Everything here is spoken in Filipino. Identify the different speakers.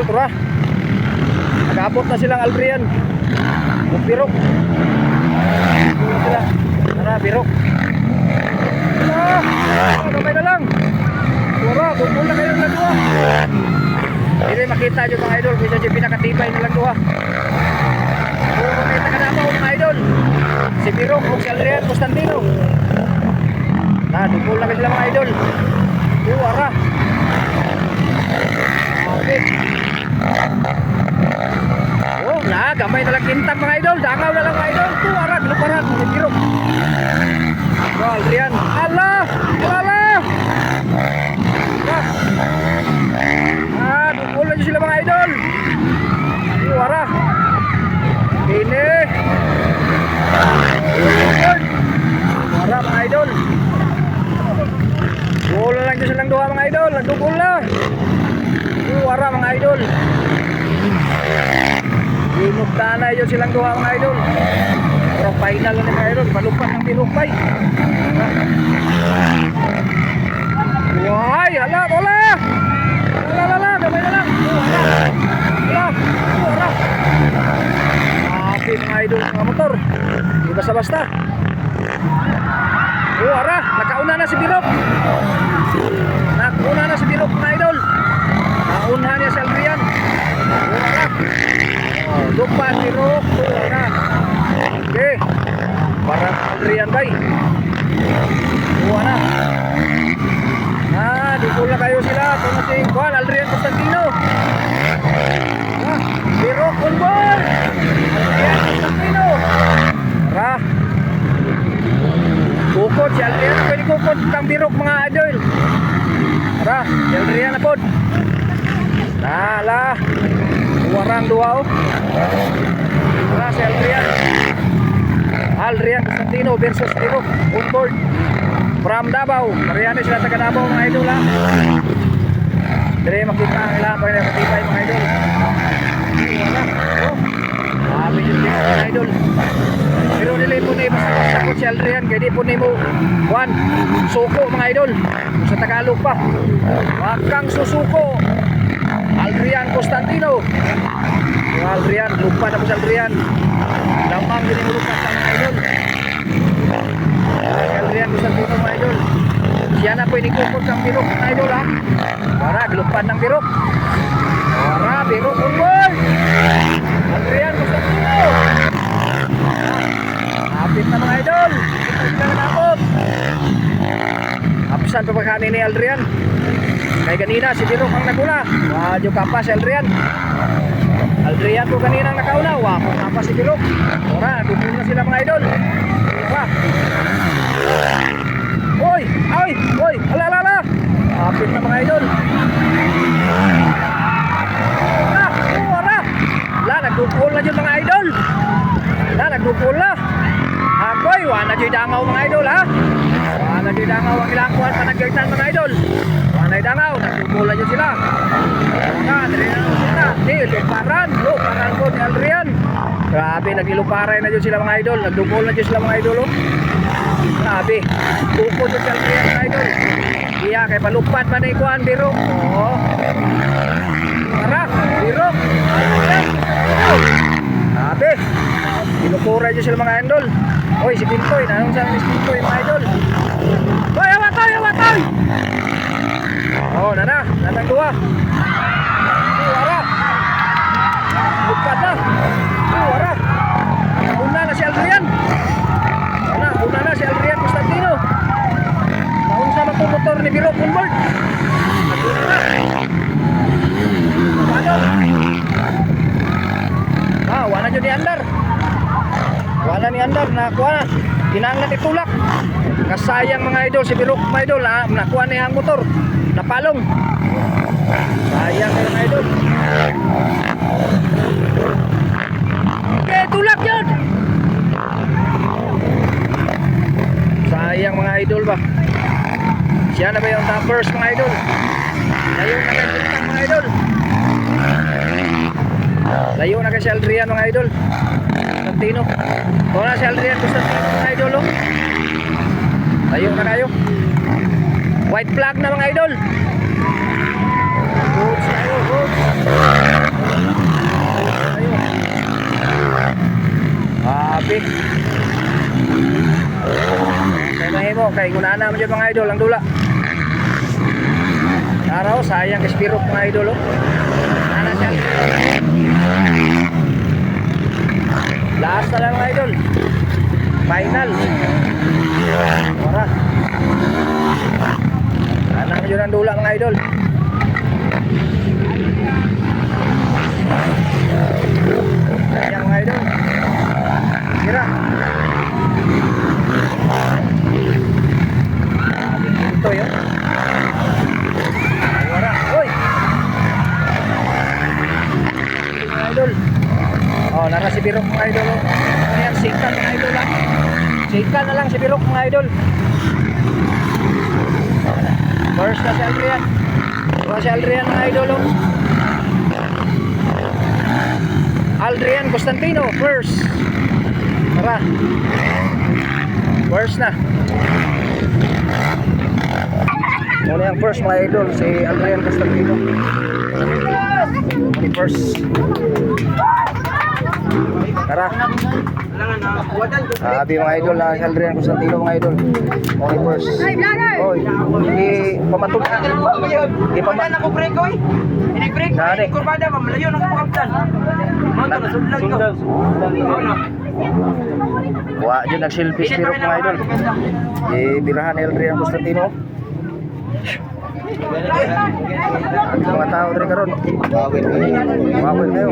Speaker 1: idol, tara. Nag-abot na silang Aldrian. Birok. Sila. Tara, birok. Kamay na lang. Tara, bukol na kayo ng dua. Hindi makita nyo mga idol, kung siya pinakatibay na lang dua. Kung makita ka na mga idol, si Birok o si Aldrian Constantino. Bukol na kayo sila mga idol. Tara. Okay. Oh, gamay na lang kintang mga idol. Dangaw na lang mga idol. Tuwaran, luparan, Birok. So, Aldrian. Allah! Bukol na sila mga idol. Tuwara. Ini. Tuwara mga idol. Bukol na lang dyan silang duha mga idol. Nagdukol na. Tuwara mga idol. Dinugtanay yun silang duha mga idol. Pero final na mga idol. Palupat ng tinupay. Why? Hala, wala! Lala, gamay na lang. Wala. Happy mga idol mga motor. Di basta-basta. Wala, nakauna na si Birok. Nakauna na si Birok mga idol. Nauna niya si Aldrian. Wala. Lupa Birok. Wala. Okay. Parang Aldrian bay. Wala. Dukol na kayo sila. Ito na si Juan Aldrian Constantino. Birok on board. Aldrian Constantino. Tara. Bukod si Aldrian. Pwede bukod kang Birok mga idol. Tara. Si Aldrian na po. Nala. Warang dua o. Tara si Aldrian. Aldrian Constantino versus Birok on board. From Davao, Mariano sila taga Davao mga idol ha. Dire makita ang ilang pagkakatibay mga idol. Sabi yun din mga idol. Pero nila po na basta po si Aldrian, kaya di po na mo Juan, suko mga idol. Sa Tagalog pa, wag kang susuko. Aldrian Constantino. Aldrian, lupa na po si Aldrian. Lamang din mo lupa sa mga idol. Aldrian Constantino mga idol. Siya na po inikukot ng Birok mga idol ha. Para glupan ng Birok. Para Birok on board. Aldrian Constantino. Hapit na mga idol. Ito na nakot. Hapisan pa pagkani ni Aldrian. Kaya ganina si Birok ang nagula. Wadyo ka pa si Aldrian. Aldrian po kanina ang nakauna. Wako ka pa si Birok. Para dukul na sila mga idol. Oy, ala. Hapit na mga idol. Nagdukol na dyan mga idol. Nagdukol na. Akoy, wala dyan dangaw mga idol ha. Wala dyan dangaw ang ilang kuhan pa nag-gertan mga idol. Wala dyan dangaw, nagdukol na dyan sila. Luparan po ni Aldrian. Grabe, nagiluparay na dyan sila mga idol. Nagdukol na dyan sila mga idol. Grabe, bukod dyan sila mga idol. Iya, kay palupat man na ikuhan, Birok. Oo. Tara, Birok. Grabe, inukuray dyan sila mga idol. Oy, si Pintoy, nanong saan si Pintoy mga idol. Oy, awatoy! Oo, nanang dua. Tara. Lupat na. Tara. Una na si Aldrian. Una na si Aldrian Constantino. Naunsa man itong motor ni Birok on board. Paano? Wala dyan ni Andar. Wala ni Andar. Nakuha na. Kinanglan itulak. Kasayang mga idol. Si Birok mga idol. Nakuha niya ang motor. Napalong. Sayang mga idol. Okay, tulak yun. Sayang mga idol ba. Siya na ba yung toppers mga idol? Layo na kayo mga idol. Layo na kayo si Aldrian mga idol. Constantino. Kung na si Aldrian Constantino mga idol oh. Layo na kayo. White flag na mga idol. Goods na yun, goods. kay una naman dyan mga idol ang dula. Araw sayang kay Spirok mga idol oh. Ana siya. Last na lang mga idol. Final. Ora. Ana naman dyan ang dula mga idol. Sayang mga idol. Kira. Ito yun. Wala. Uy! Mga idol. Oh, nara si Birok mga idol. Ayan, sikan mga idol lang. Sikan na lang si Birok mga idol. First na si Aldrian. Ito si Aldrian mga idol. Aldrian Constantino, first. Tara. First na. Muna yung first mga idol, si Aldrian Constantino. Muna first. Tara. Sabi mga idol na si Aldrian Constantino mga idol. Muna first. Oy, hindi pamatog. Hindi pamatog.
Speaker 2: Ako break oy. Ini-break.
Speaker 1: Dali.
Speaker 2: Kurbada mamlayo nang kaptan. Moto na sudlan ko. Ano?
Speaker 1: Wa dyan nag-selfie si Birok mga idol. Birahan ni Aldrian Constantino. Ang mga tao rin karon. Wawin kayo.